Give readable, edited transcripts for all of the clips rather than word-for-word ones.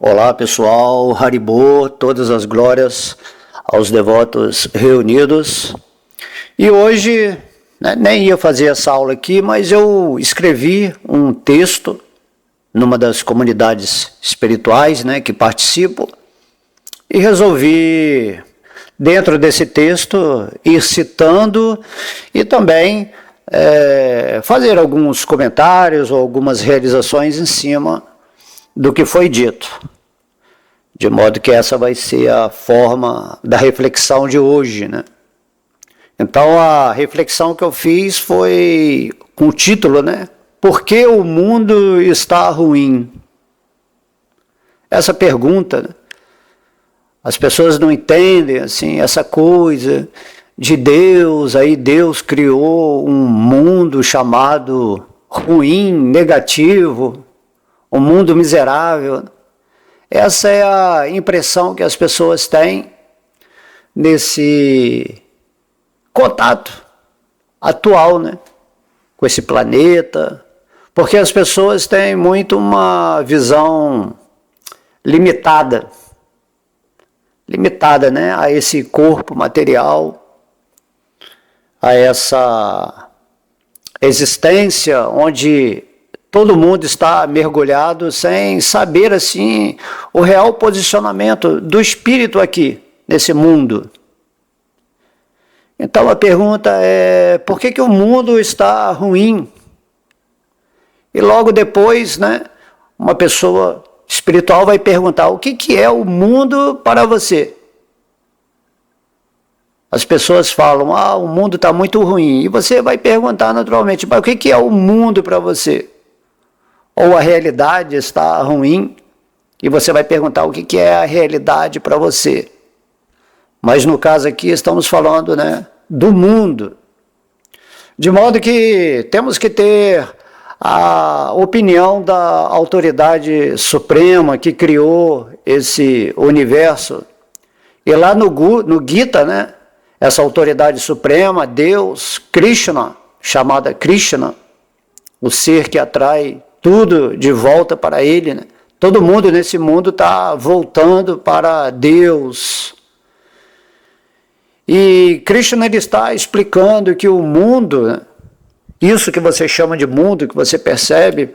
Olá pessoal, Haribô, todas as glórias aos devotos reunidos. E hoje, nem ia fazer essa aula aqui, mas eu escrevi um texto numa das comunidades espirituais que participo e resolvi, dentro desse texto, ir citando e também fazer alguns comentários ou algumas realizações em cima do que foi dito, de modo que essa vai ser a forma da reflexão de hoje, Então a reflexão que eu fiz foi com o título, Por que o mundo está ruim? Essa pergunta, as pessoas não entendem assim essa coisa de Deus, aí Deus criou um mundo chamado ruim, negativo, um mundo miserável. Essa é a impressão que as pessoas têm nesse contato atual, com esse planeta, porque as pessoas têm muito uma visão limitada, a esse corpo material, a essa existência onde todo mundo está mergulhado sem saber assim o real posicionamento do espírito aqui nesse mundo. Então a pergunta é: por que o mundo está ruim? E logo depois, uma pessoa espiritual vai perguntar: o que é o mundo para você? As pessoas falam: o mundo está muito ruim. E você vai perguntar naturalmente: mas o que é o mundo para você? Ou a realidade está ruim, e você vai perguntar o que é a realidade para você. Mas no caso aqui estamos falando do mundo. De modo que temos que ter a opinião da autoridade suprema que criou esse universo. E lá no Gita, essa autoridade suprema, Deus, Krishna, chamada Krishna, o ser que atrai tudo de volta para ele, Todo mundo nesse mundo está voltando para Deus. E Krishna ele está explicando que o mundo, isso que você chama de mundo, que você percebe,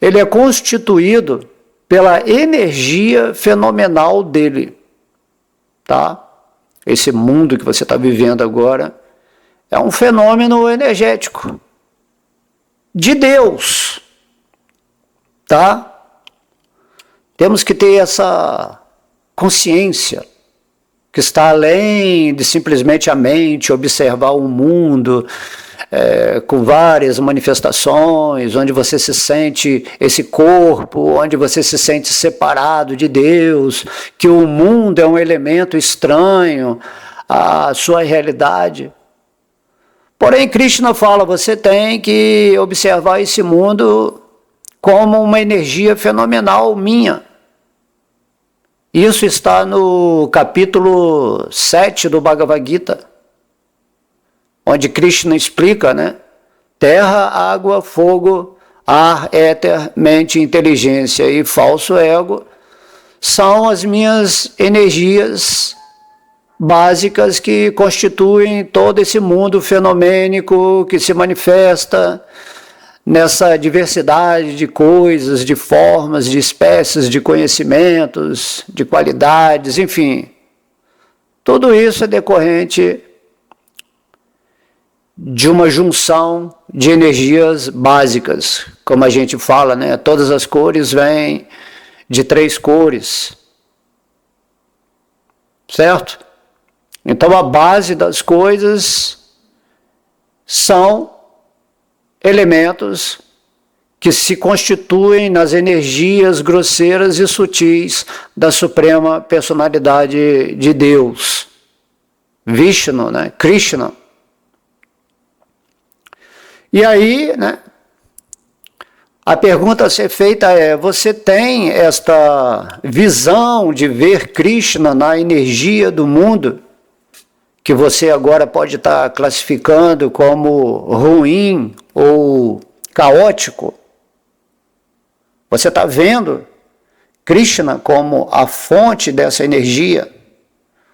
ele é constituído pela energia fenomenal dele. Esse mundo que você está vivendo agora é um fenômeno energético de Deus. Temos que ter essa consciência que está além de simplesmente a mente observar o mundo com várias manifestações, onde você se sente esse corpo, onde você se sente separado de Deus, que o mundo é um elemento estranho à sua realidade. Porém, Krishna fala: você tem que observar esse mundo como uma energia fenomenal minha. Isso está no capítulo 7 do Bhagavad Gita, onde Krishna explica, terra, água, fogo, ar, éter, mente, inteligência e falso ego são as minhas energias básicas que constituem todo esse mundo fenomênico que se manifesta nessa diversidade de coisas, de formas, de espécies, de conhecimentos, de qualidades, enfim. Tudo isso é decorrente de uma junção de energias básicas. Como a gente fala, todas as cores vêm de 3 cores. Certo? Então a base das coisas são elementos que se constituem nas energias grosseiras e sutis da Suprema Personalidade de Deus, Vishnu, Krishna. E aí, a pergunta a ser feita é: você tem esta visão de ver Krishna na energia do mundo, que você agora pode estar classificando como ruim ou caótico? Você está vendo Krishna como a fonte dessa energia,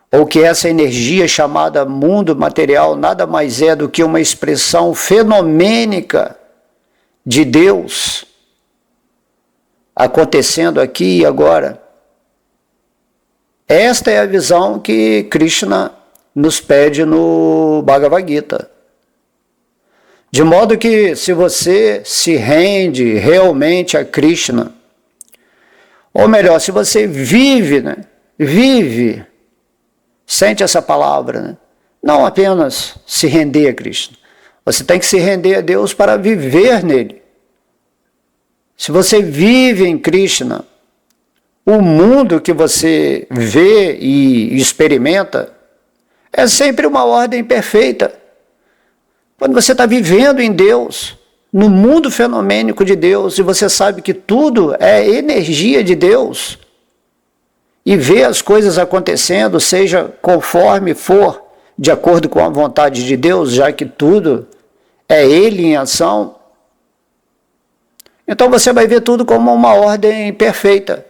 ou que essa energia chamada mundo material nada mais é do que uma expressão fenomênica de Deus acontecendo aqui e agora. Esta é a visão que Krishna nos pede no Bhagavad Gita. De modo que, se você se rende realmente a Krishna, ou melhor, se você vive, sente essa palavra, não apenas se render a Krishna, você tem que se render a Deus para viver nele. Se você vive em Krishna, o mundo que você vê e experimenta é sempre uma ordem perfeita. Quando você está vivendo em Deus, no mundo fenomênico de Deus, e você sabe que tudo é energia de Deus, e vê as coisas acontecendo, seja conforme for, de acordo com a vontade de Deus, já que tudo é Ele em ação, então você vai ver tudo como uma ordem perfeita.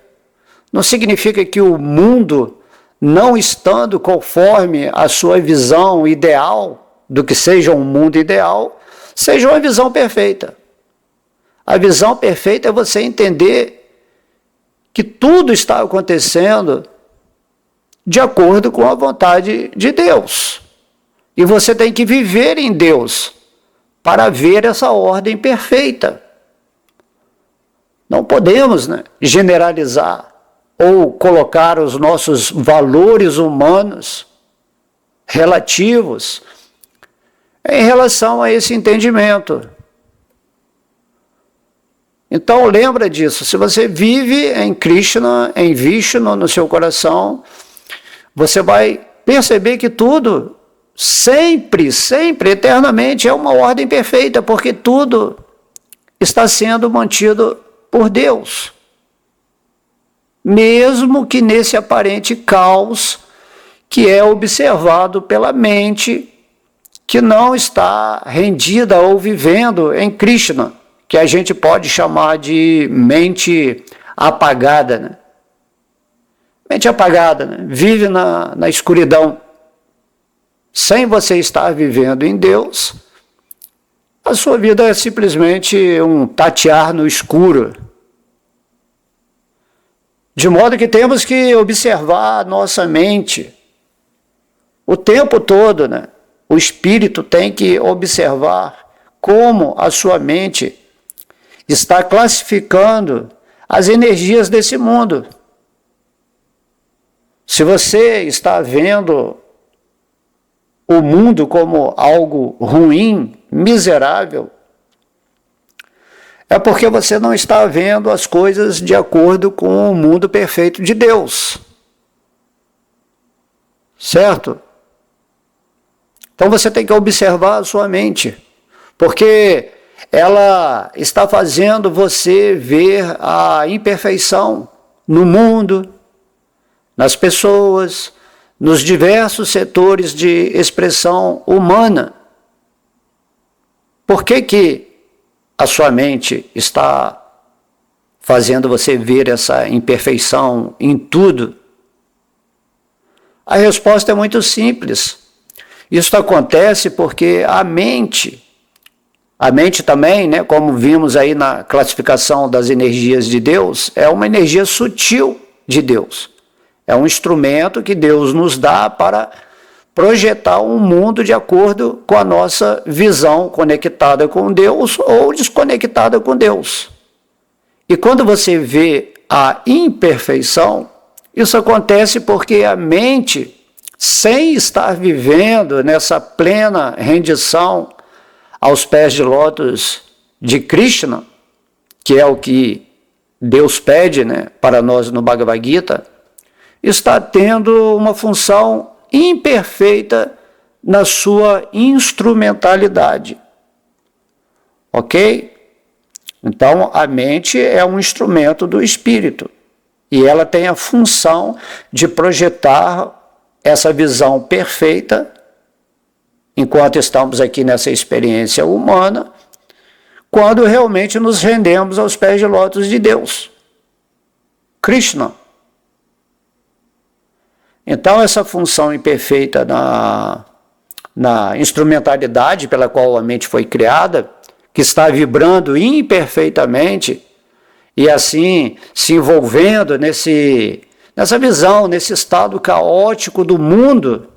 Não significa que o mundo, não estando conforme a sua visão ideal, do que seja um mundo ideal, seja uma visão perfeita. A visão perfeita é você entender que tudo está acontecendo de acordo com a vontade de Deus. E você tem que viver em Deus para ver essa ordem perfeita. Não podemos, generalizar ou colocar os nossos valores humanos relativos em relação a esse entendimento. Então lembra disso, se você vive em Krishna, em Vishnu no seu coração, você vai perceber que tudo, sempre, eternamente, é uma ordem perfeita, porque tudo está sendo mantido por Deus. Mesmo que nesse aparente caos que é observado pela mente, que não está rendida ou vivendo em Krishna, que a gente pode chamar de mente apagada. Mente apagada, vive na escuridão. Sem você estar vivendo em Deus, a sua vida é simplesmente um tatear no escuro. De modo que temos que observar a nossa mente o tempo todo, O espírito tem que observar como a sua mente está classificando as energias desse mundo. Se você está vendo o mundo como algo ruim, miserável, é porque você não está vendo as coisas de acordo com o mundo perfeito de Deus. Certo? Então você tem que observar a sua mente, porque ela está fazendo você ver a imperfeição no mundo, nas pessoas, nos diversos setores de expressão humana. Por que a sua mente está fazendo você ver essa imperfeição em tudo? A resposta é muito simples. Isso acontece porque a mente também, como vimos aí na classificação das energias de Deus, é uma energia sutil de Deus. É um instrumento que Deus nos dá para projetar um mundo de acordo com a nossa visão conectada com Deus ou desconectada com Deus. E quando você vê a imperfeição, isso acontece porque a mente, sem estar vivendo nessa plena rendição aos pés de lótus de Krishna, que é o que Deus pede para nós no Bhagavad Gita, está tendo uma função imperfeita na sua instrumentalidade. Ok? Então, a mente é um instrumento do espírito e ela tem a função de projetar essa visão perfeita, enquanto estamos aqui nessa experiência humana, quando realmente nos rendemos aos pés de lótus de Deus. Krishna. Então, essa função imperfeita na instrumentalidade pela qual a mente foi criada, que está vibrando imperfeitamente e assim se envolvendo nessa visão, nesse estado caótico do mundo,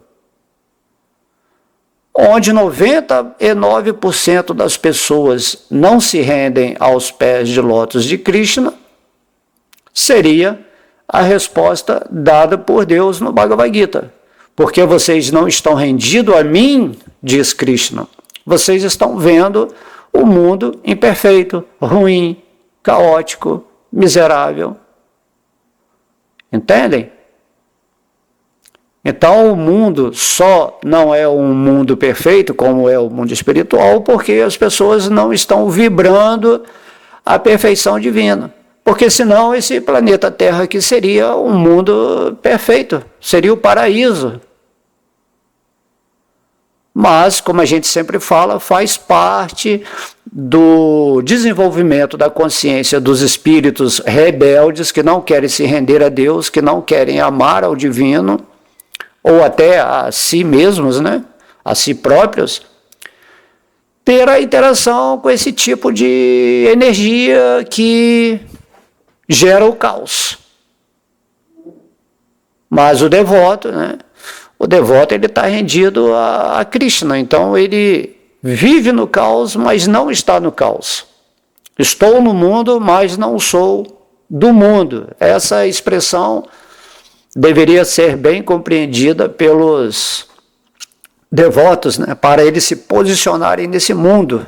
onde 99% das pessoas não se rendem aos pés de lótus de Krishna, seria a resposta dada por Deus no Bhagavad Gita. Porque vocês não estão rendidos a mim, diz Krishna, vocês estão vendo o mundo imperfeito, ruim, caótico, miserável. Entendem? Então o mundo só não é um mundo perfeito, como é o mundo espiritual, porque as pessoas não estão vibrando a perfeição divina. Porque senão esse planeta Terra aqui seria um mundo perfeito, seria o paraíso. Mas, como a gente sempre fala, faz parte do desenvolvimento da consciência dos espíritos rebeldes que não querem se render a Deus, que não querem amar ao divino, ou até a si mesmos, né? A si próprios, ter a interação com esse tipo de energia que gera o caos. Mas o devoto, né? O devoto ele está rendido a Krishna, então ele vive no caos, mas não está no caos. Estou no mundo, mas não sou do mundo. Essa expressão deveria ser bem compreendida pelos devotos, né? Para eles se posicionarem nesse mundo,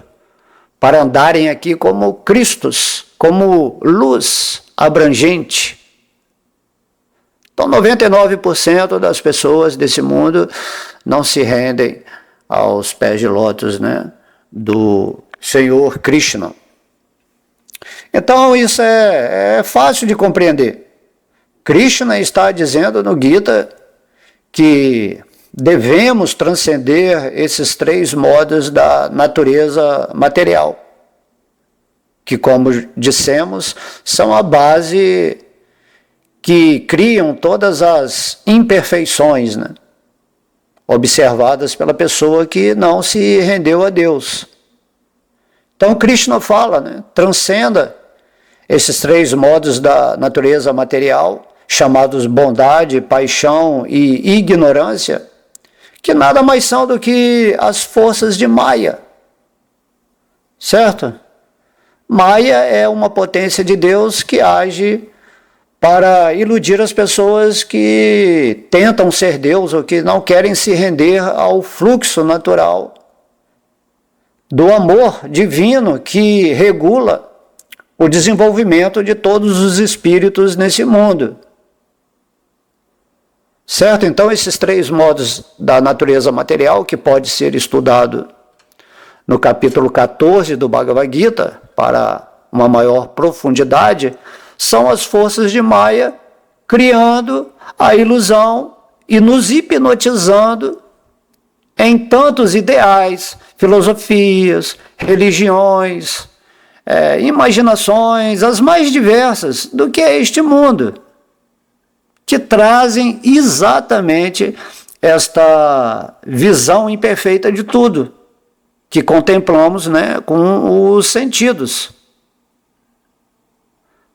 para andarem aqui como Cristos, como luz abrangente. Então, 99% das pessoas desse mundo não se rendem aos pés de lótus, né, do Senhor Krishna. Então, isso é fácil de compreender. Krishna está dizendo no Gita que devemos transcender esses 3 modos da natureza material, que, como dissemos, são a base que criam todas as imperfeições, né, observadas pela pessoa que não se rendeu a Deus. Então, Krishna fala, né, transcenda esses 3 modos da natureza material, chamados bondade, paixão e ignorância, que nada mais são do que as forças de Maya, certo? Maya é uma potência de Deus que age para iludir as pessoas que tentam ser Deus ou que não querem se render ao fluxo natural do amor divino que regula o desenvolvimento de todos os espíritos nesse mundo. Certo? Então, esses 3 modos da natureza material, que pode ser estudado no capítulo 14 do Bhagavad Gita, para uma maior profundidade, são as forças de Maya criando a ilusão e nos hipnotizando em tantos ideais, filosofias, religiões, imaginações, as mais diversas do que é este mundo, que trazem exatamente esta visão imperfeita de tudo, que contemplamos, né, com os sentidos.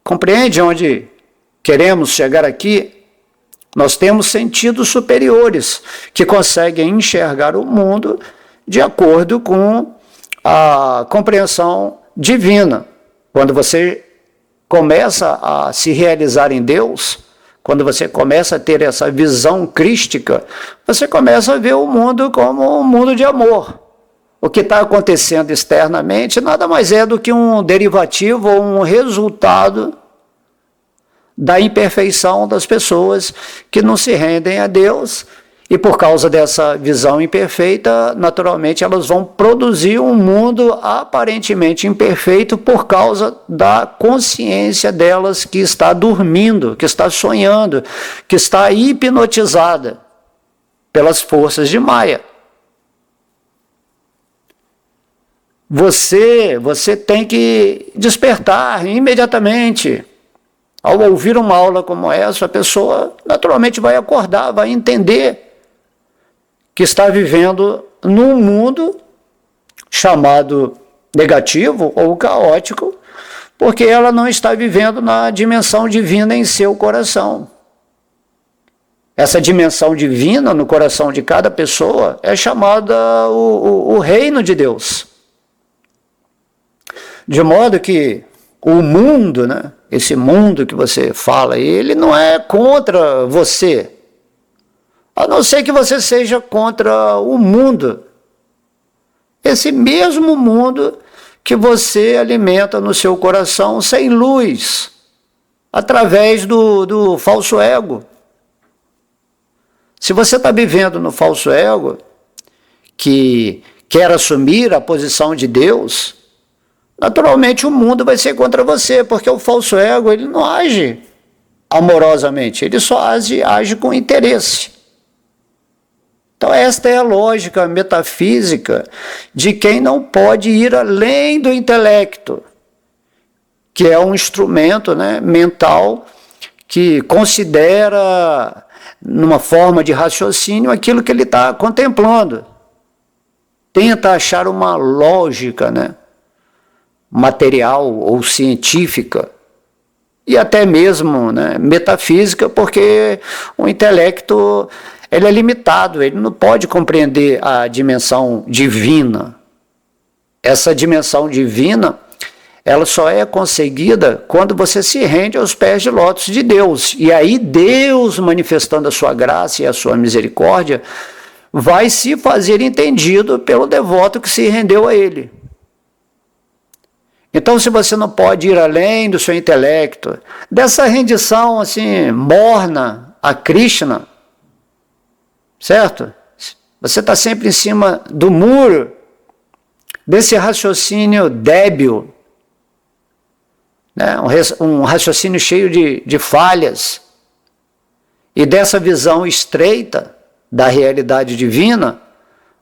Compreende onde queremos chegar aqui? Nós temos sentidos superiores que conseguem enxergar o mundo de acordo com a compreensão divina. Quando você começa a se realizar em Deus, quando você começa a ter essa visão crística, você começa a ver o mundo como um mundo de amor. O que está acontecendo externamente nada mais é do que um derivativo ou um resultado da imperfeição das pessoas que não se rendem a Deus, e por causa dessa visão imperfeita, naturalmente elas vão produzir um mundo aparentemente imperfeito por causa da consciência delas que está dormindo, que está sonhando, que está hipnotizada pelas forças de Maya. Você tem que despertar imediatamente. Ao ouvir uma aula como essa, a pessoa naturalmente vai acordar, vai entender que está vivendo num mundo chamado negativo ou caótico, porque ela não está vivendo na dimensão divina em seu coração. Essa dimensão divina no coração de cada pessoa é chamada o reino de Deus. De modo que o mundo, né, esse mundo que você fala, ele não é contra você, a não ser que você seja contra o mundo. Esse mesmo mundo que você alimenta no seu coração sem luz, através do falso ego. Se você está vivendo no falso ego, que quer assumir a posição de Deus, naturalmente o mundo vai ser contra você, porque o falso ego ele não age amorosamente, ele só age com interesse. Então esta é a lógica metafísica de quem não pode ir além do intelecto, que é um instrumento, né, mental que considera numa forma de raciocínio aquilo que ele está contemplando. Tenta achar uma lógica, né, material ou científica, e até mesmo, né, metafísica, porque o intelecto ele é limitado, ele não pode compreender a dimensão divina. Essa dimensão divina, ela só é conseguida quando você se rende aos pés de lótus de Deus. E aí Deus, manifestando a sua graça e a sua misericórdia, vai se fazer entendido pelo devoto que se rendeu a ele. Então, se você não pode ir além do seu intelecto, dessa rendição assim morna a Krishna, certo? Você está sempre em cima do muro desse raciocínio débil, né? Um raciocínio cheio de falhas, e dessa visão estreita da realidade divina,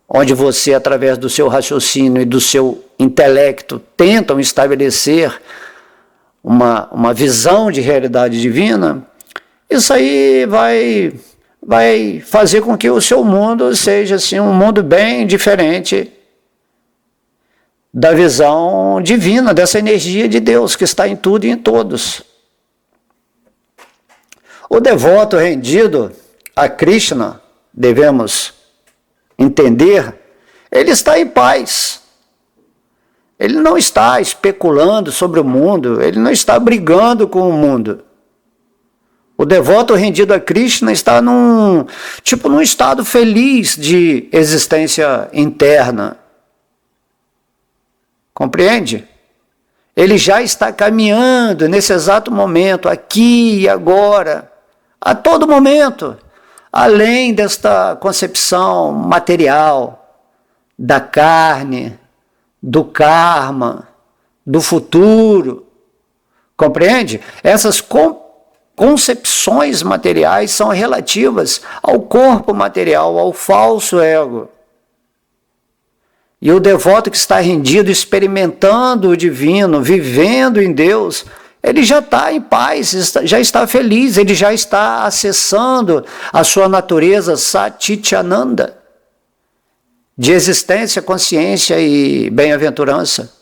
onde você, através do seu raciocínio e do seu intelecto, tentam estabelecer uma visão de realidade divina, isso aí vai fazer com que o seu mundo seja assim, um mundo bem diferente da visão divina, dessa energia de Deus que está em tudo e em todos. O devoto rendido a Krishna, devemos entender, ele está em paz. Ele não está especulando sobre o mundo, ele não está brigando com o mundo. O devoto rendido a Krishna está num estado feliz de existência interna. Compreende? Ele já está caminhando nesse exato momento, aqui e agora, a todo momento, além desta concepção material da carne, do karma, do futuro. Compreende? Essas concepções materiais são relativas ao corpo material, ao falso ego. E o devoto que está rendido, experimentando o divino, vivendo em Deus, ele já está em paz, já está feliz, ele já está acessando a sua natureza Satchitananda, de existência, consciência e bem-aventurança.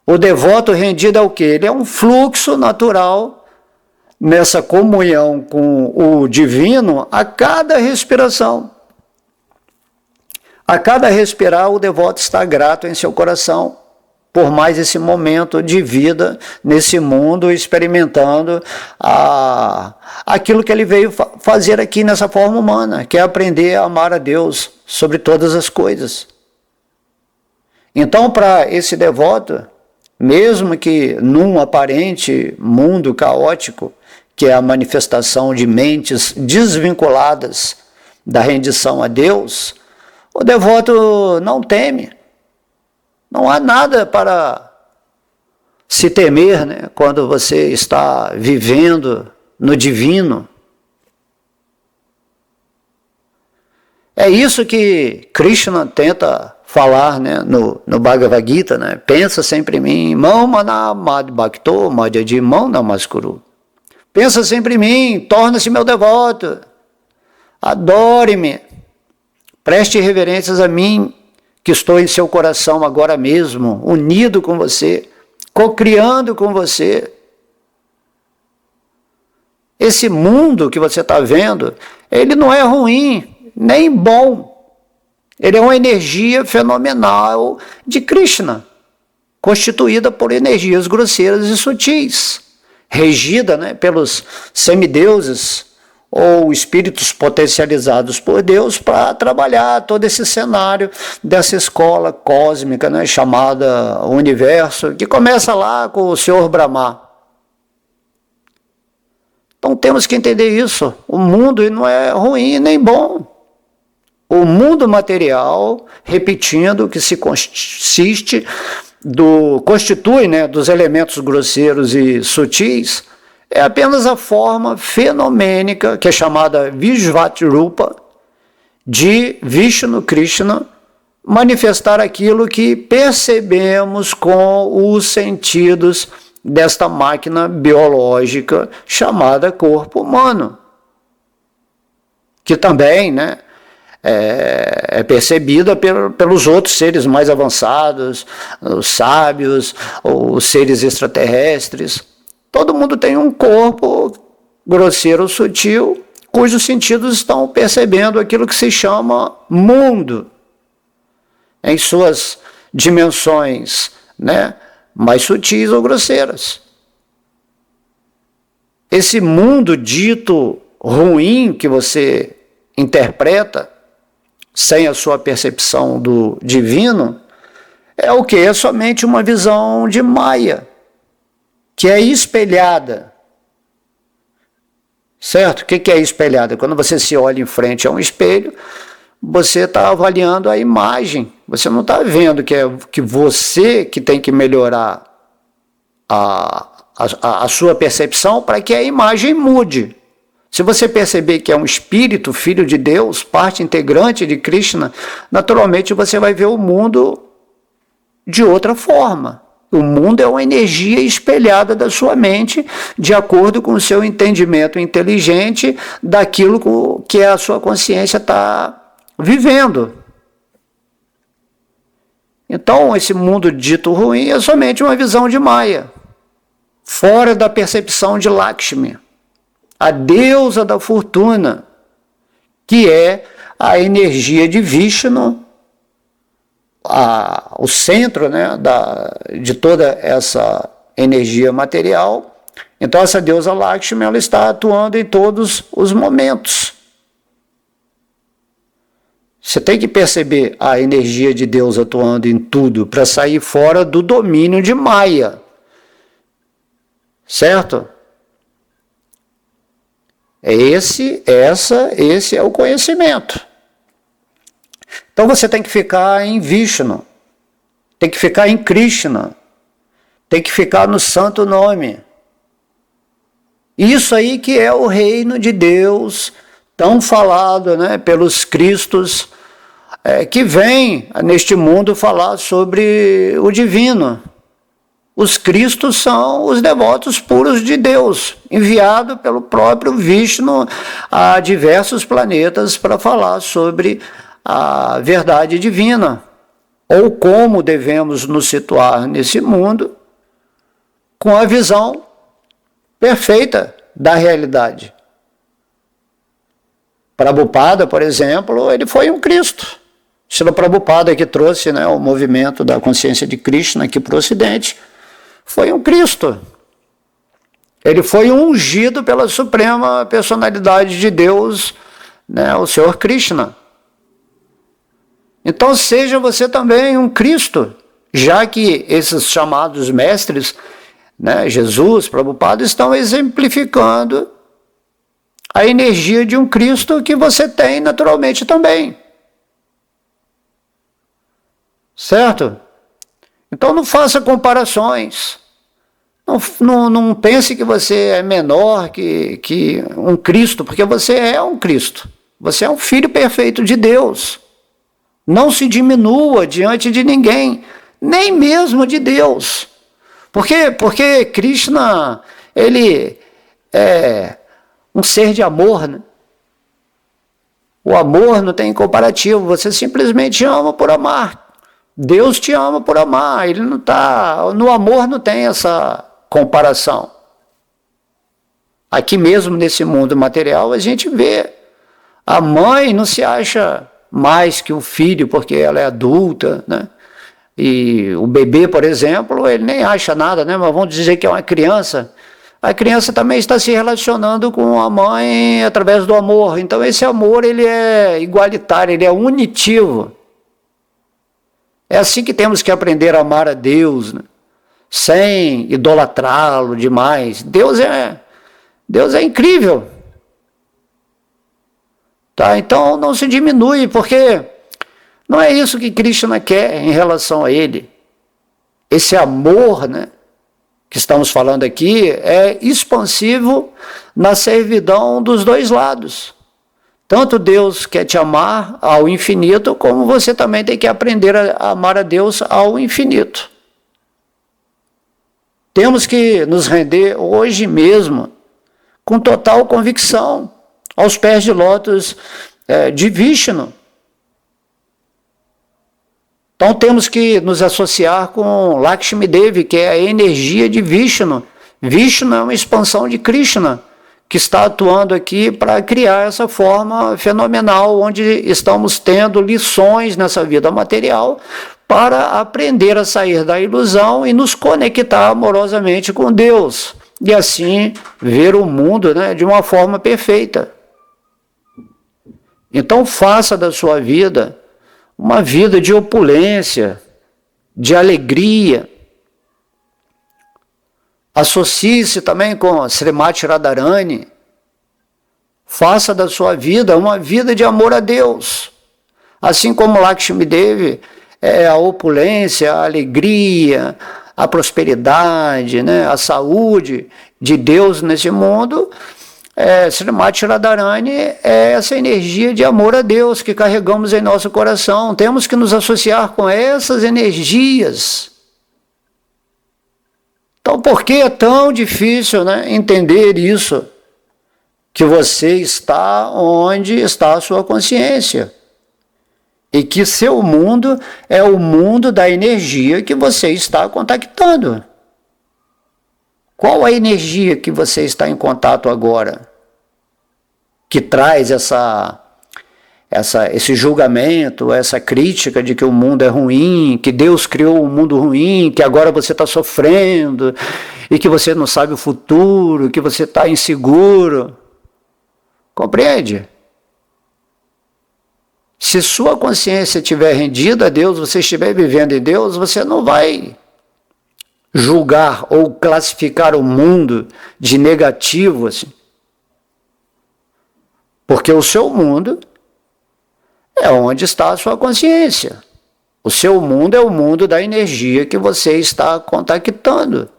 O devoto rendido é o quê? Ele é um fluxo natural nessa comunhão com o divino a cada respiração. A cada respirar, o devoto está grato em seu coração por mais esse momento de vida nesse mundo, experimentando aquilo que ele veio fazer aqui nessa forma humana, que é aprender a amar a Deus sobre todas as coisas. Então, para esse devoto, mesmo que num aparente mundo caótico, que é a manifestação de mentes desvinculadas da rendição a Deus, o devoto não teme. Não há nada para se temer, né, quando você está vivendo no divino. É isso que Krishna tenta falar, né, no Bhagavad Gita, né, pensa sempre em mim, Mam Manamad Bhakto Madhyadi Mam Namaskuru. Pensa sempre em mim, torna-se meu devoto, adore-me, preste reverências a mim, que estou em seu coração agora mesmo, unido com você, co-criando com você. Esse mundo que você está vendo, ele não é ruim, nem bom. Ele é uma energia fenomenal de Krishna, constituída por energias grosseiras e sutis, regida, né, pelos semideuses ou espíritos potencializados por Deus para trabalhar todo esse cenário dessa escola cósmica, né, chamada Universo, que começa lá com o Senhor Brahma. Então temos que entender isso. O mundo não é ruim nem bom. O mundo material, repetindo, que se constitui, né, dos elementos grosseiros e sutis, é apenas a forma fenomênica, que é chamada Vishvat-rupa, de Vishnu Krishna, manifestar aquilo que percebemos com os sentidos desta máquina biológica chamada corpo humano, que também, né, é percebida pelos outros seres mais avançados, os sábios, os seres extraterrestres. Todo mundo tem um corpo grosseiro, sutil, cujos sentidos estão percebendo aquilo que se chama mundo, em suas dimensões, né, mais sutis ou grosseiras. Esse mundo dito ruim que você interpreta, sem a sua percepção do divino, é o que? É somente uma visão de Maya, que é espelhada. Certo? O que é espelhada? Quando você se olha em frente a um espelho, você está avaliando a imagem. Você não está vendo que você que tem que melhorar a sua percepção para que a imagem mude. Se você perceber que é um espírito, filho de Deus, parte integrante de Krishna, naturalmente você vai ver o mundo de outra forma. O mundo é uma energia espelhada da sua mente, de acordo com o seu entendimento inteligente daquilo que a sua consciência está vivendo. Então, esse mundo dito ruim é somente uma visão de Maya, fora da percepção de Lakshmi, a deusa da fortuna, que é a energia de Vishnu, o centro, né, de toda essa energia material. Então essa deusa Lakshmi, ela está atuando em todos os momentos. Você tem que perceber a energia de Deus atuando em tudo para sair fora do domínio de Maya. Certo? Esse é o conhecimento. Então você tem que ficar em Vishnu, tem que ficar em Krishna, tem que ficar no santo nome. Isso aí que é o reino de Deus, tão falado, né, pelos Cristos, que vem neste mundo falar sobre o divino. Os Cristos são os devotos puros de Deus, enviados pelo próprio Vishnu a diversos planetas para falar sobre a verdade divina, ou como devemos nos situar nesse mundo com a visão perfeita da realidade. Prabhupada, por exemplo, ele foi um Cristo. Srila Prabhupada, que trouxe, né, o movimento da consciência de Krishna aqui para o Ocidente, foi um Cristo. Ele foi ungido pela suprema personalidade de Deus, né, o Senhor Krishna. Então seja você também um Cristo, já que esses chamados mestres, né, Jesus, Prabhupada, estão exemplificando a energia de um Cristo que você tem naturalmente também. Certo? Então não faça comparações. Não pense que você é menor que um Cristo, porque você é um Cristo. Você é um filho perfeito de Deus. Não se diminua diante de ninguém, nem mesmo de Deus. Porque Krishna, ele é um ser de amor, né? O amor não tem comparativo, você simplesmente ama por amar. Deus te ama por amar, ele não tá, no amor não tem essa comparação. Aqui mesmo nesse mundo material a gente vê, a mãe não se acha mais que o filho porque ela é adulta, né? E o bebê, por exemplo, ele nem acha nada, né? Mas vamos dizer que é uma criança. A criança também está se relacionando com a mãe através do amor. Então esse amor ele é igualitário, ele é unitivo. É assim que temos que aprender a amar a Deus, né? Sem idolatrá-lo demais. Deus é incrível. Tá? Então não se diminui, porque não é isso que Krishna quer em relação a ele. Esse amor, né, que estamos falando aqui é expansivo na servidão dos dois lados. Tanto Deus quer te amar ao infinito, como você também tem que aprender a amar a Deus ao infinito. Temos que nos render hoje mesmo, com total convicção, aos pés de lótus de Vishnu. Então temos que nos associar com Lakshmi Devi, que é a energia de Vishnu. Vishnu é uma expansão de Krishna, que está atuando aqui para criar essa forma fenomenal, onde estamos tendo lições nessa vida material para aprender a sair da ilusão e nos conectar amorosamente com Deus. E assim ver o mundo, né, de uma forma perfeita. Então faça da sua vida uma vida de opulência, de alegria. Associe-se também com Srimati Radharani. Faça da sua vida uma vida de amor a Deus. Assim como Lakshmi Devi é a opulência, a alegria, a prosperidade, né, a saúde de Deus nesse mundo, Srimati Radharani é essa energia de amor a Deus que carregamos em nosso coração. Temos que nos associar com essas energias. Então, por que é tão difícil, né, entender isso? Que você está onde está a sua consciência. E que seu mundo é o mundo da energia que você está contactando. Qual a energia que você está em contato agora? Que traz esse julgamento, essa crítica de que o mundo é ruim, que Deus criou um mundo ruim, que agora você está sofrendo, e que você não sabe o futuro, que você está inseguro. Compreende? Se sua consciência estiver rendida a Deus, você estiver vivendo em Deus, você não vai julgar ou classificar o mundo de negativo, assim. Porque o seu mundo é onde está a sua consciência. O seu mundo é o mundo da energia que você está contactando.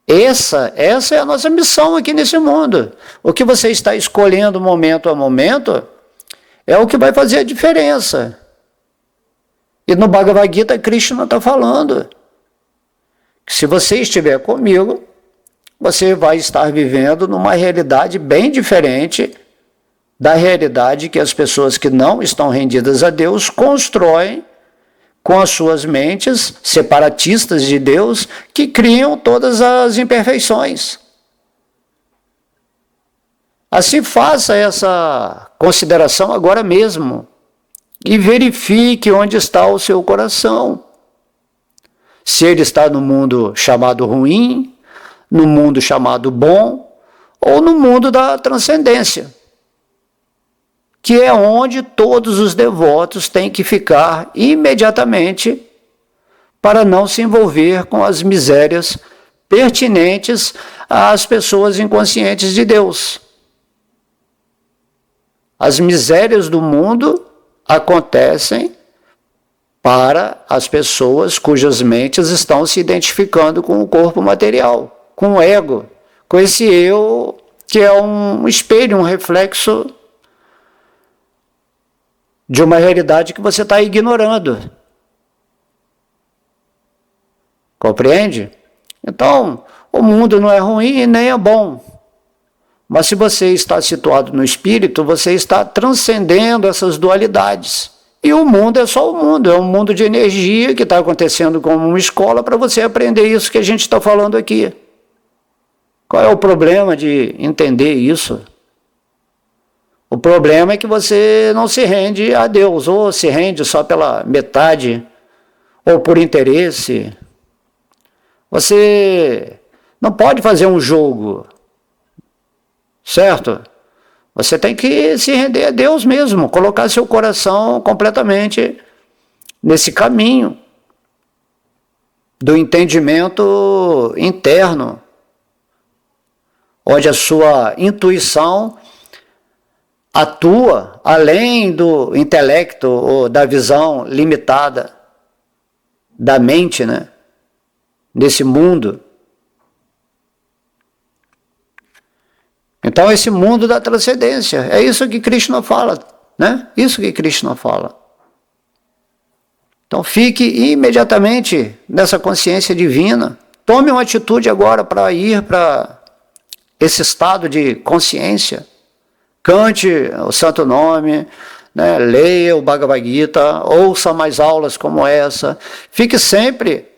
Essa é a nossa missão aqui nesse mundo. O que você está escolhendo momento a momento é o que vai fazer a diferença. E no Bhagavad Gita, Krishna está falando que se você estiver comigo, você vai estar vivendo numa realidade bem diferente da realidade que as pessoas que não estão rendidas a Deus constroem com as suas mentes separatistas de Deus, que criam todas as imperfeições. Assim, faça essa consideração agora mesmo e verifique onde está o seu coração. Se ele está no mundo chamado ruim, no mundo chamado bom, ou no mundo da transcendência, que é onde todos os devotos têm que ficar imediatamente para não se envolver com as misérias pertinentes às pessoas inconscientes de Deus. As misérias do mundo acontecem para as pessoas cujas mentes estão se identificando com o corpo material, com o ego, com esse eu que é um espelho, um reflexo de uma realidade que você está ignorando. Compreende? Então, o mundo não é ruim e nem é bom. Mas se você está situado no espírito, você está transcendendo essas dualidades. E o mundo é só o mundo, é um mundo de energia que está acontecendo como uma escola para você aprender isso que a gente está falando aqui. Qual é o problema de entender isso? O problema é que você não se rende a Deus, ou se rende só pela metade, ou por interesse. Você não pode fazer um jogo, certo? Você tem que se render a Deus mesmo, colocar seu coração completamente nesse caminho do entendimento interno, onde a sua intuição atua além do intelecto ou da visão limitada da mente, né? Nesse mundo. Então, esse mundo da transcendência, é isso que Krishna fala, né? Isso que Krishna fala. Então, fique imediatamente nessa consciência divina. Tome uma atitude agora para ir para esse estado de consciência. Cante o santo nome, né? Leia o Bhagavad Gita, ouça mais aulas como essa. Fique sempre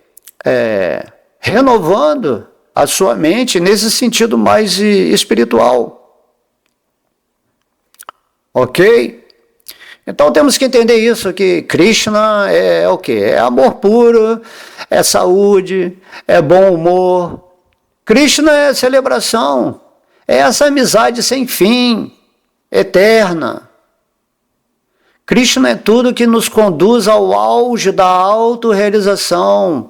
renovando a sua mente nesse sentido mais espiritual. Ok? Então temos que entender isso, que Krishna é o quê? É amor puro, é saúde, é bom humor. Krishna é celebração, é essa amizade sem fim, eterna. Krishna é tudo que nos conduz ao auge da autorrealização,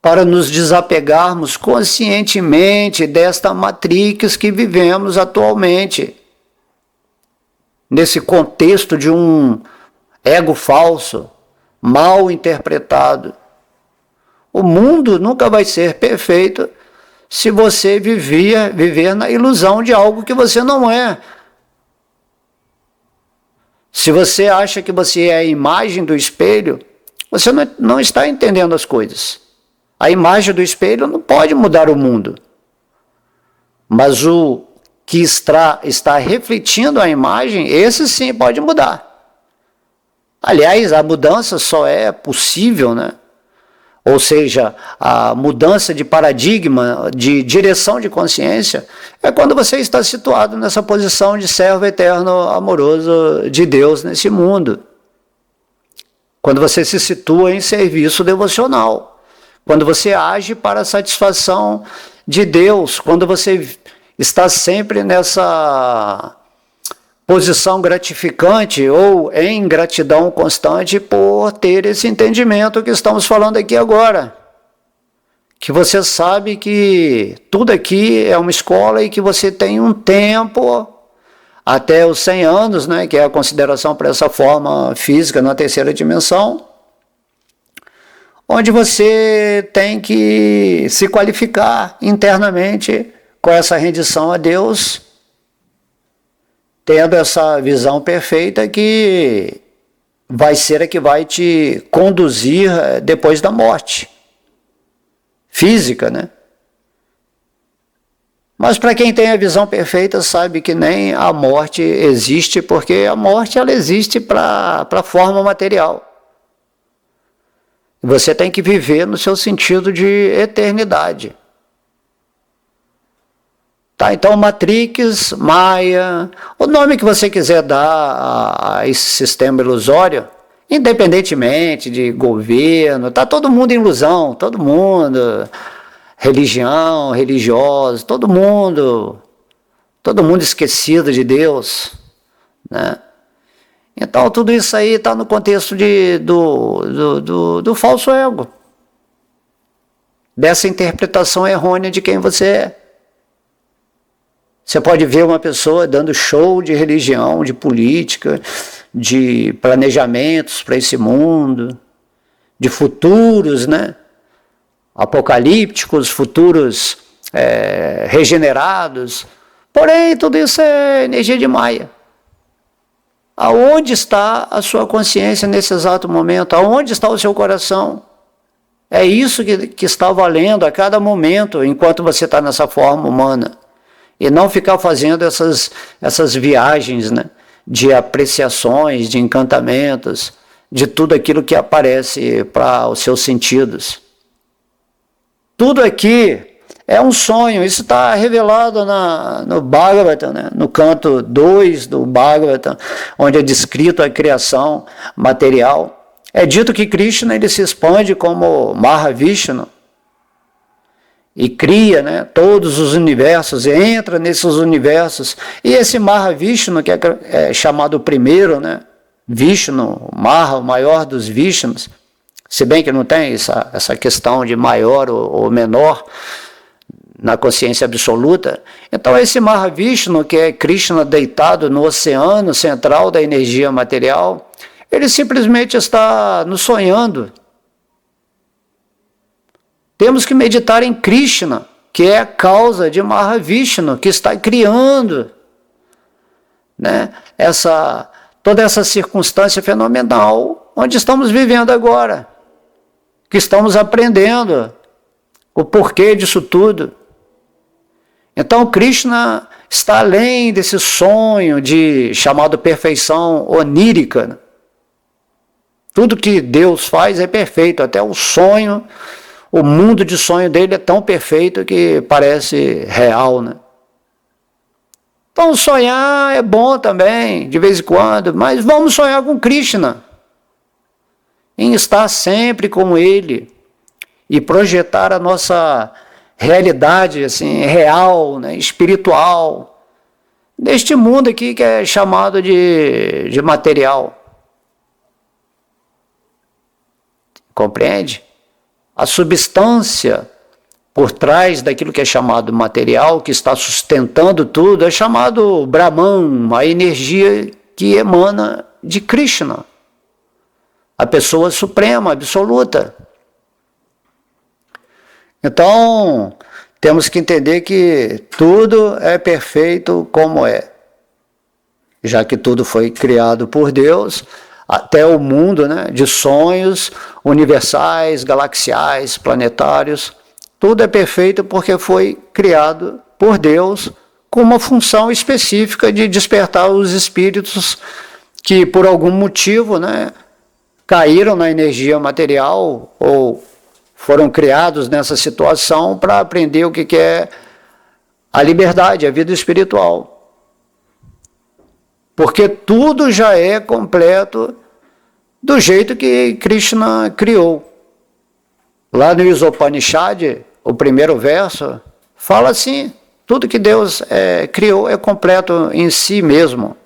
para nos desapegarmos conscientemente desta matrix que vivemos atualmente, nesse contexto de um ego falso, mal interpretado. O mundo nunca vai ser perfeito se você viver na ilusão de algo que você não é. Se você acha que você é a imagem do espelho, você não está entendendo as coisas. A imagem do espelho não pode mudar o mundo. Mas o que está refletindo a imagem, esse sim pode mudar. Aliás, a mudança só é possível, né? Ou seja, a mudança de paradigma, de direção de consciência, é quando você está situado nessa posição de servo eterno amoroso de Deus nesse mundo. Quando você se situa em serviço devocional. Quando você age para a satisfação de Deus, quando você está sempre nessa posição gratificante ou em gratidão constante por ter esse entendimento que estamos falando aqui agora. Que você sabe que tudo aqui é uma escola e que você tem um tempo, até os 100 anos, né, que é a consideração para essa forma física na terceira dimensão, onde você tem que se qualificar internamente com essa rendição a Deus, tendo essa visão perfeita que vai ser a que vai te conduzir depois da morte física, né? Mas para quem tem a visão perfeita sabe que nem a morte existe, porque a morte ela existe para a forma material. Você tem que viver no seu sentido de eternidade. Tá, então, Matrix, Maia, o nome que você quiser dar a esse sistema ilusório, independentemente de governo, tá todo mundo em ilusão, todo mundo, religião, religiosos, todo mundo esquecido de Deus, né? Então, tudo isso aí está no contexto do falso ego, dessa interpretação errônea de quem você é. Você pode ver uma pessoa dando show de religião, de política, de planejamentos para esse mundo, de futuros, né? Apocalípticos, futuros regenerados. Porém, tudo isso é energia de Maia. aonde está a sua consciência nesse exato momento? Aonde está o seu coração? É isso que está valendo a cada momento, enquanto você está nessa forma humana. E não ficar fazendo essas viagens, né, de apreciações, de encantamentos, de tudo aquilo que aparece para os seus sentidos. Tudo aqui é um sonho. Isso está revelado no Bhagavatam, né, no canto 2 do Bhagavatam, onde é descrito a criação material. É dito que Krishna ele se expande como Mahavishnu e cria, né, todos os universos, e entra nesses universos. E esse Mahavishnu, que é chamado primeiro, né, Vishnu, Maha, o maior dos Vishnus, se bem que não tem essa questão de maior ou menor na consciência absoluta. Então esse Mahavishnu, que é Krishna deitado no oceano central da energia material, ele simplesmente está nos sonhando. Temos que meditar em Krishna, que é a causa de Mahavishnu, que está criando, né, toda essa circunstância fenomenal onde estamos vivendo agora, que estamos aprendendo o porquê disso tudo. Então Krishna está além desse sonho chamado perfeição onírica. Tudo que Deus faz é perfeito, até o sonho, o mundo de sonho dele é tão perfeito que parece real, né? Então sonhar é bom também, de vez em quando, mas vamos sonhar com Krishna, em estar sempre com Ele e projetar a nossa realidade assim, real, né, espiritual, deste mundo aqui que é chamado de material. Compreende? A substância por trás daquilo que é chamado material, que está sustentando tudo, é chamado Brahman, a energia que emana de Krishna, a pessoa suprema, absoluta. Então, temos que entender que tudo é perfeito como é. Já que tudo foi criado por Deus, até o mundo, né, de sonhos universais, galaxiais, planetários, tudo é perfeito porque foi criado por Deus com uma função específica de despertar os espíritos que por algum motivo, né, caíram na energia material ou foram criados nessa situação para aprender o que é a liberdade, a vida espiritual. Porque tudo já é completo do jeito que Krishna criou. Lá no Isopanishad, o primeiro verso, fala assim, tudo que Deus criou é completo em si mesmo.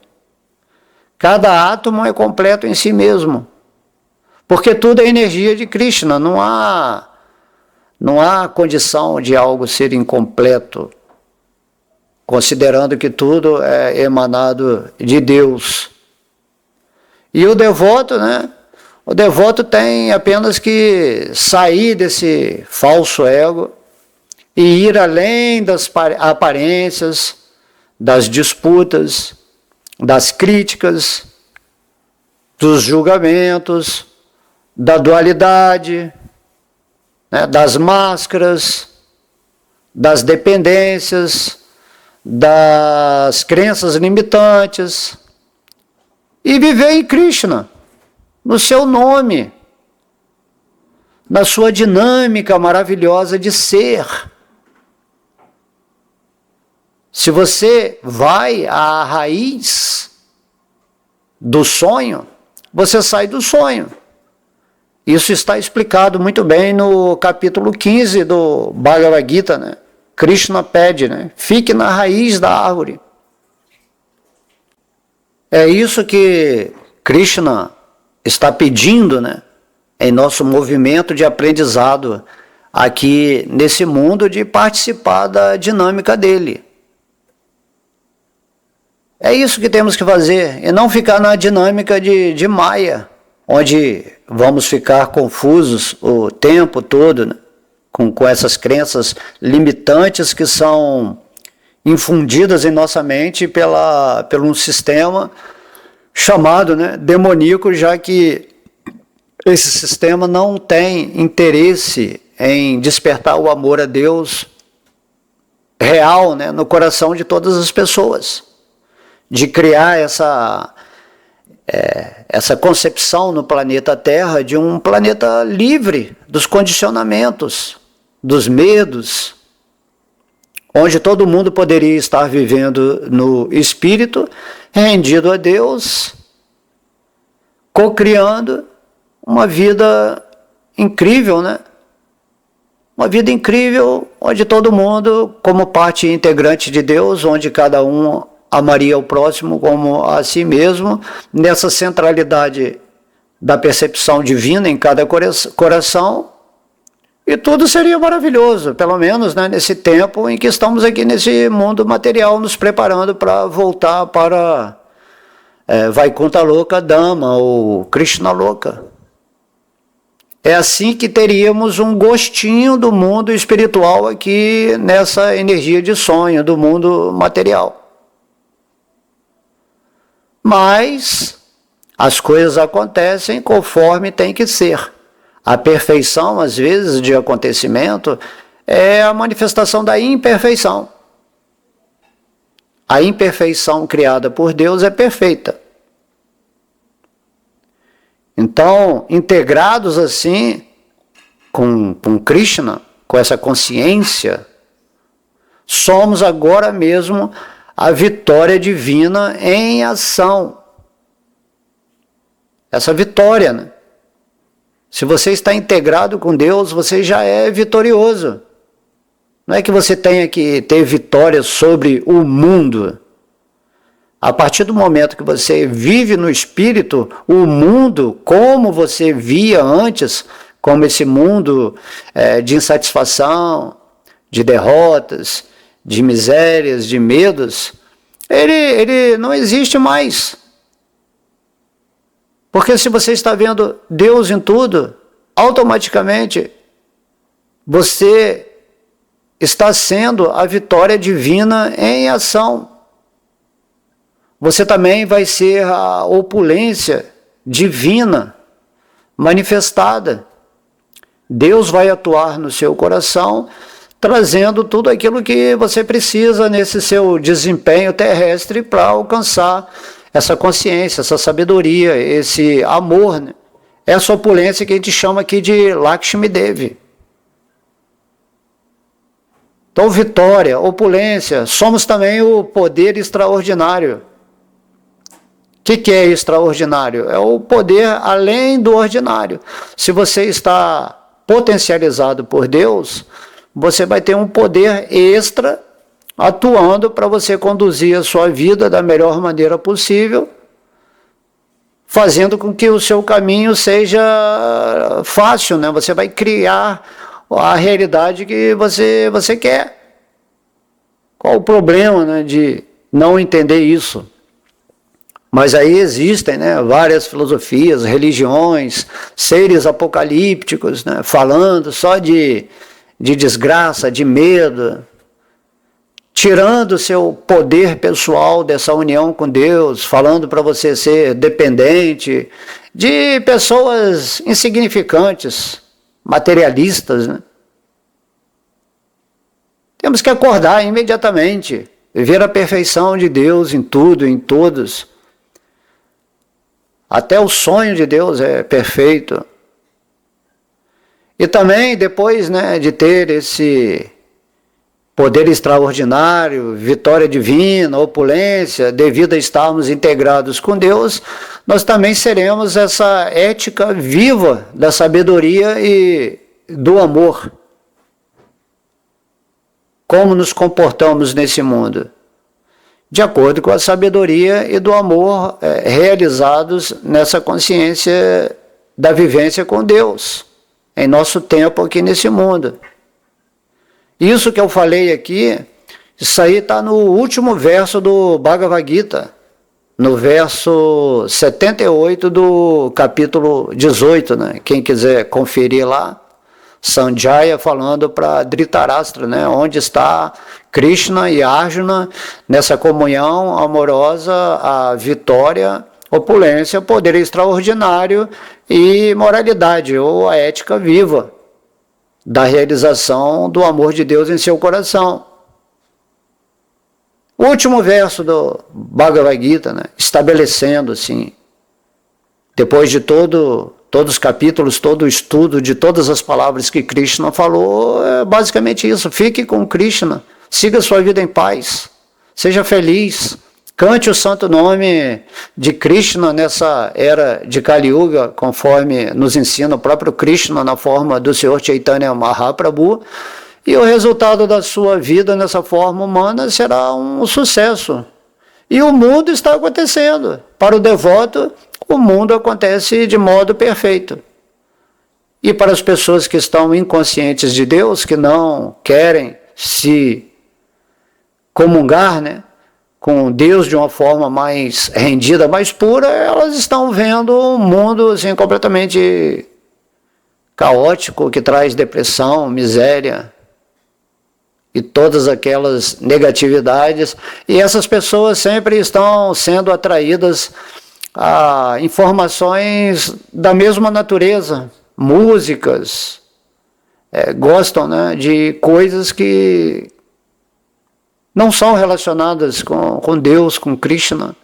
Cada átomo é completo em si mesmo. Porque tudo é energia de Krishna, não há condição de algo ser incompleto, considerando que tudo é emanado de Deus. E o devoto, né? O devoto tem apenas que sair desse falso ego e ir além das aparências, das disputas, das críticas, dos julgamentos, da dualidade, né? Das máscaras, das dependências, das crenças limitantes, e viver em Krishna, no seu nome, na sua dinâmica maravilhosa de ser. Se você vai à raiz do sonho, você sai do sonho. Isso está explicado muito bem no capítulo 15 do Bhagavad Gita, né? Krishna pede, né? Fique na raiz da árvore. É isso que Krishna está pedindo, né? Em nosso movimento de aprendizado aqui nesse mundo, de participar da dinâmica dele. É isso que temos que fazer, e não ficar na dinâmica de Maya, onde vamos ficar confusos o tempo todo, né? com essas crenças limitantes que são infundidas em nossa mente por um sistema chamado, né, demoníaco, já que esse sistema não tem interesse em despertar o amor a Deus real, né, no coração de todas as pessoas, de criar essa concepção no planeta Terra de um planeta livre dos condicionamentos, dos medos, onde todo mundo poderia estar vivendo no espírito, rendido a Deus, co-criando uma vida incrível, né? Uma vida incrível, onde todo mundo, como parte integrante de Deus, onde cada um amaria o próximo como a si mesmo, nessa centralidade da percepção divina em cada coração, e tudo seria maravilhoso, pelo menos, né, nesse tempo em que estamos aqui nesse mundo material, nos preparando para voltar para Vaikuntha Loka Dhamma, ou Krishna Loka. É assim que teríamos um gostinho do mundo espiritual aqui, nessa energia de sonho do mundo material. Mas as coisas acontecem conforme tem que ser. A perfeição, às vezes, de acontecimento é a manifestação da imperfeição. A imperfeição criada por Deus é perfeita. Então, integrados assim com Krishna, com essa consciência, somos agora mesmo a vitória divina em ação. Essa vitória, né? Se você está integrado com Deus, você já é vitorioso. Não é que você tenha que ter vitória sobre o mundo. A partir do momento que você vive no espírito, o mundo, como você via antes, como esse mundo de insatisfação, de derrotas, de misérias, de medos, ele não existe mais. Porque se você está vendo Deus em tudo, automaticamente você está sendo a vitória divina em ação. Você também vai ser a opulência divina manifestada. Deus vai atuar no seu coração, trazendo tudo aquilo que você precisa nesse seu desempenho terrestre para alcançar essa consciência, essa sabedoria, esse amor, né? Essa opulência que a gente chama aqui de Lakshmi Devi. Então, vitória, opulência, somos também o poder extraordinário. O que é extraordinário? É o poder além do ordinário. Se você está potencializado por Deus, você vai ter um poder extra atuando para você conduzir a sua vida da melhor maneira possível, fazendo com que o seu caminho seja fácil, né? Você vai criar a realidade que você quer. Qual o problema, né, de não entender isso? Mas aí existem, né, várias filosofias, religiões, seres apocalípticos, né, falando só de desgraça, de medo, tirando o seu poder pessoal dessa união com Deus, falando para você ser dependente de pessoas insignificantes, materialistas, né? Temos que acordar imediatamente, ver a perfeição de Deus em tudo, em todos. Até o sonho de Deus é perfeito. E também, depois, né, de ter esse poder extraordinário, vitória divina, opulência, devido a estarmos integrados com Deus, nós também seremos essa ética viva da sabedoria e do amor. Como nos comportamos nesse mundo? De acordo com a sabedoria e do amor realizados nessa consciência da vivência com Deus, em nosso tempo aqui nesse mundo. Isso que eu falei aqui, isso aí está no último verso do Bhagavad Gita, no verso 78 do capítulo 18, né? Quem quiser conferir lá, Sanjaya falando para Dhritarashtra, né? Onde está Krishna e Arjuna nessa comunhão amorosa, a vitória opulência, poder extraordinário e moralidade, ou a ética viva da realização do amor de Deus em seu coração. O último verso do Bhagavad Gita, né, estabelecendo assim, depois de todos os capítulos, todo o estudo de todas as palavras que Krishna falou, é basicamente isso: fique com Krishna, siga sua vida em paz, seja feliz, cante o santo nome de Krishna nessa era de Kali Yuga, conforme nos ensina o próprio Krishna na forma do Senhor Chaitanya Mahaprabhu, e o resultado da sua vida nessa forma humana será um sucesso. E o mundo está acontecendo. Para o devoto, o mundo acontece de modo perfeito. E para as pessoas que estão inconscientes de Deus, que não querem se comungar, né, com Deus de uma forma mais rendida, mais pura, elas estão vendo um mundo assim, completamente caótico, que traz depressão, miséria e todas aquelas negatividades. E essas pessoas sempre estão sendo atraídas a informações da mesma natureza, músicas, gostam, né, de coisas que não são relacionadas com Deus, com Krishna.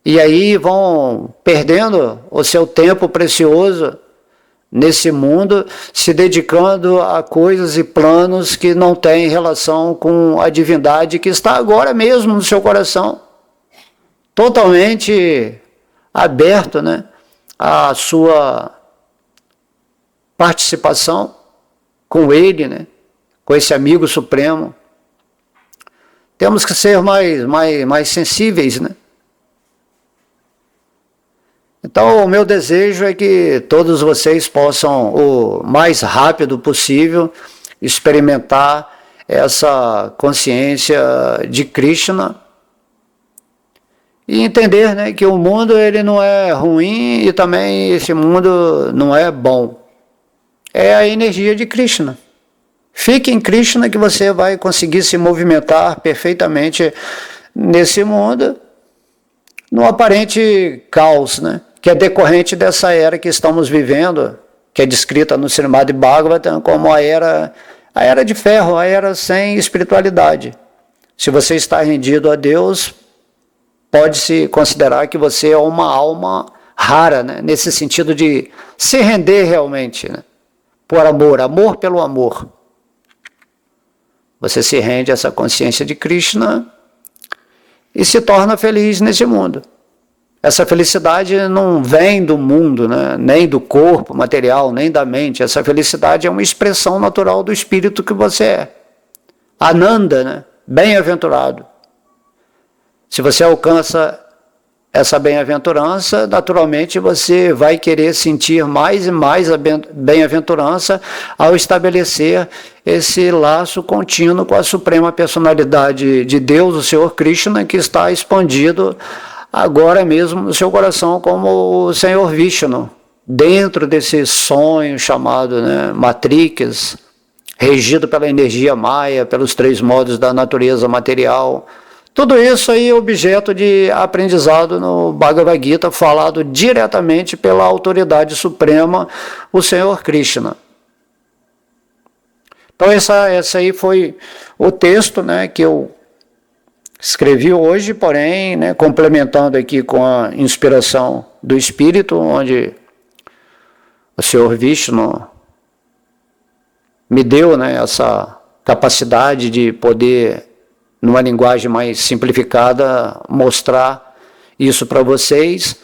E aí vão perdendo o seu tempo precioso nesse mundo, se dedicando a coisas e planos que não têm relação com a divindade que está agora mesmo no seu coração, totalmente aberto, né, à sua participação com ele, né, com esse amigo supremo. Temos que ser mais sensíveis, né? Então, o meu desejo é que todos vocês possam, o mais rápido possível, experimentar essa consciência de Krishna e entender, né, que o mundo ele não é ruim e também esse mundo não é bom. É a energia de Krishna. Fique em Krishna que você vai conseguir se movimentar perfeitamente nesse mundo, no aparente caos, né, que é decorrente dessa era que estamos vivendo, que é descrita no Srimad Bhagavatam como a era de ferro, a era sem espiritualidade. Se você está rendido a Deus, pode-se considerar que você é uma alma rara, né, nesse sentido de se render realmente, né, por amor, amor pelo amor. Você se rende a essa consciência de Krishna e se torna feliz nesse mundo. Essa felicidade não vem do mundo, né? Nem do corpo material, nem da mente. Essa felicidade é uma expressão natural do espírito que você é. Ananda, né? Bem-aventurado. Se você alcança essa bem-aventurança, naturalmente você vai querer sentir mais e mais a bem-aventurança ao estabelecer esse laço contínuo com a suprema personalidade de Deus, o Senhor Krishna, que está expandido agora mesmo no seu coração como o Senhor Vishnu, dentro desse sonho chamado, né, Matrix, regido pela energia Maya, pelos 3 modos da natureza material. Tudo isso aí é objeto de aprendizado no Bhagavad Gita, falado diretamente pela autoridade suprema, o Senhor Krishna. Então esse aí foi o texto, né, que eu escrevi hoje, porém, né, complementando aqui com a inspiração do Espírito, onde o Senhor Vishnu me deu, né, essa capacidade de poder, numa linguagem mais simplificada, mostrar isso para vocês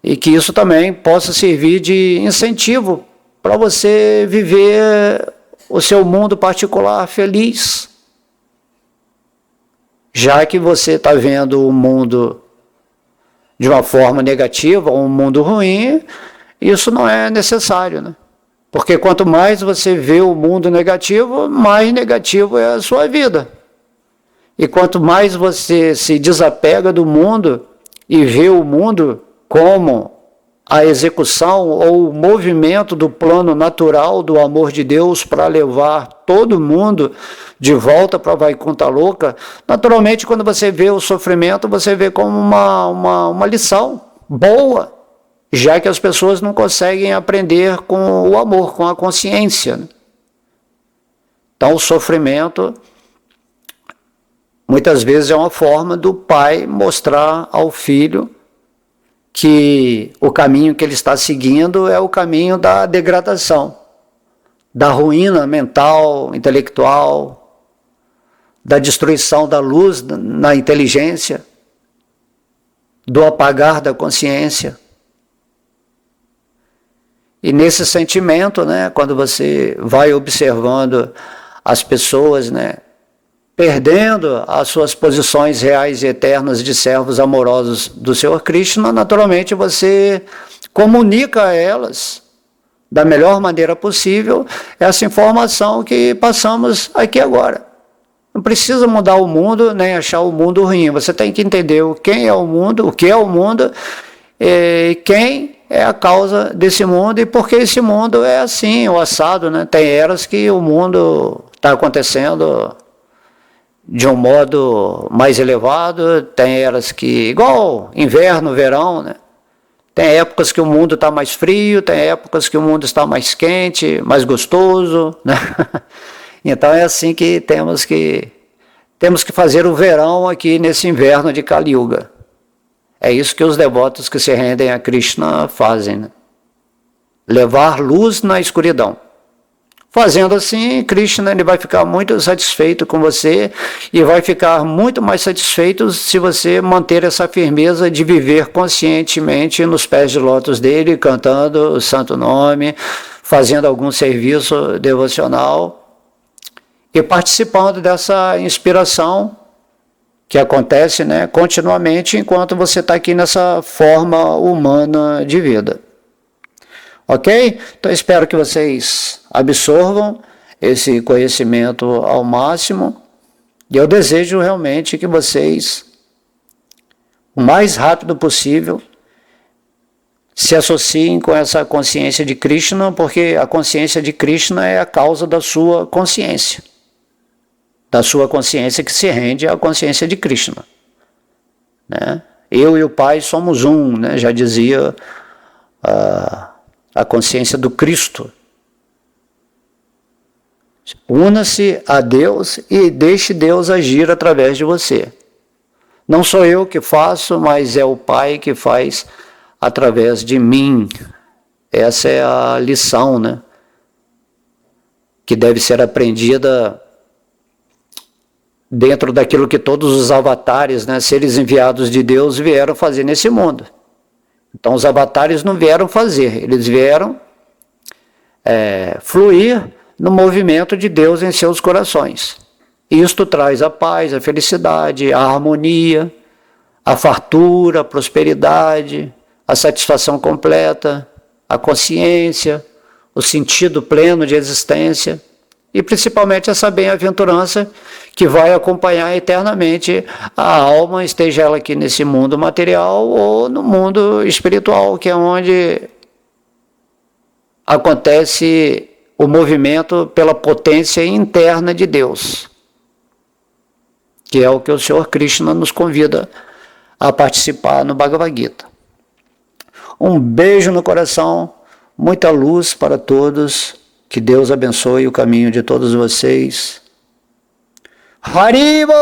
e que isso também possa servir de incentivo para você viver o seu mundo particular feliz. Já que você está vendo o mundo de uma forma negativa, ou um mundo ruim, isso não é necessário, né? Porque quanto mais você vê o mundo negativo, mais negativo é a sua vida. E quanto mais você se desapega do mundo e vê o mundo como a execução ou o movimento do plano natural do amor de Deus para levar todo mundo de volta para a Vaikuntha Loka, naturalmente, quando você vê o sofrimento, você vê como uma lição boa, já que as pessoas não conseguem aprender com o amor, com a consciência, né? Então, o sofrimento, muitas vezes, é uma forma do pai mostrar ao filho que o caminho que ele está seguindo é o caminho da degradação, da ruína mental, intelectual, da destruição da luz na inteligência, do apagar da consciência. E nesse sentimento, né, quando você vai observando as pessoas, né, perdendo as suas posições reais e eternas de servos amorosos do Senhor Krishna, naturalmente você comunica a elas, da melhor maneira possível, essa informação que passamos aqui agora. Não precisa mudar o mundo, nem achar o mundo ruim. Você tem que entender quem é o mundo, o que é o mundo, quem é a causa desse mundo e por que esse mundo é assim, o assado, né? Tem eras que o mundo está acontecendo de um modo mais elevado, tem eras que, igual inverno, verão, né? Tem épocas que o mundo está mais frio, tem épocas que o mundo está mais quente, mais gostoso, né? Então é assim que temos que fazer o verão aqui nesse inverno de Kali Yuga. É isso que os devotos que se rendem a Krishna fazem, né? Levar luz na escuridão. Fazendo assim, Krishna ele vai ficar muito satisfeito com você e vai ficar muito mais satisfeito se você manter essa firmeza de viver conscientemente nos pés de lótus dele, cantando o santo nome, fazendo algum serviço devocional e participando dessa inspiração que acontece, né, continuamente enquanto você está aqui nessa forma humana de vida. Ok? Então espero que vocês absorvam esse conhecimento ao máximo e eu desejo realmente que vocês, o mais rápido possível, se associem com essa consciência de Krishna, porque a consciência de Krishna é a causa da sua consciência que se rende à consciência de Krishna, né? Eu e o Pai somos um, né? Já dizia a consciência do Cristo. Una-se a Deus e deixe Deus agir através de você. Não sou eu que faço, mas é o Pai que faz através de mim. Essa é a lição, né, que deve ser aprendida dentro daquilo que todos os avatares, né, seres enviados de Deus, vieram fazer nesse mundo. Então os avatares não vieram fazer, eles vieram fluir no movimento de Deus em seus corações. Isto traz a paz, a felicidade, a harmonia, a fartura, a prosperidade, a satisfação completa, a consciência, o sentido pleno de existência e principalmente essa bem-aventurança que vai acompanhar eternamente a alma, esteja ela aqui nesse mundo material ou no mundo espiritual, que é onde acontece o movimento pela potência interna de Deus, que é o que o Senhor Krishna nos convida a participar no Bhagavad Gita. Um beijo no coração, muita luz para todos, que Deus abençoe o caminho de todos vocês. Haribo!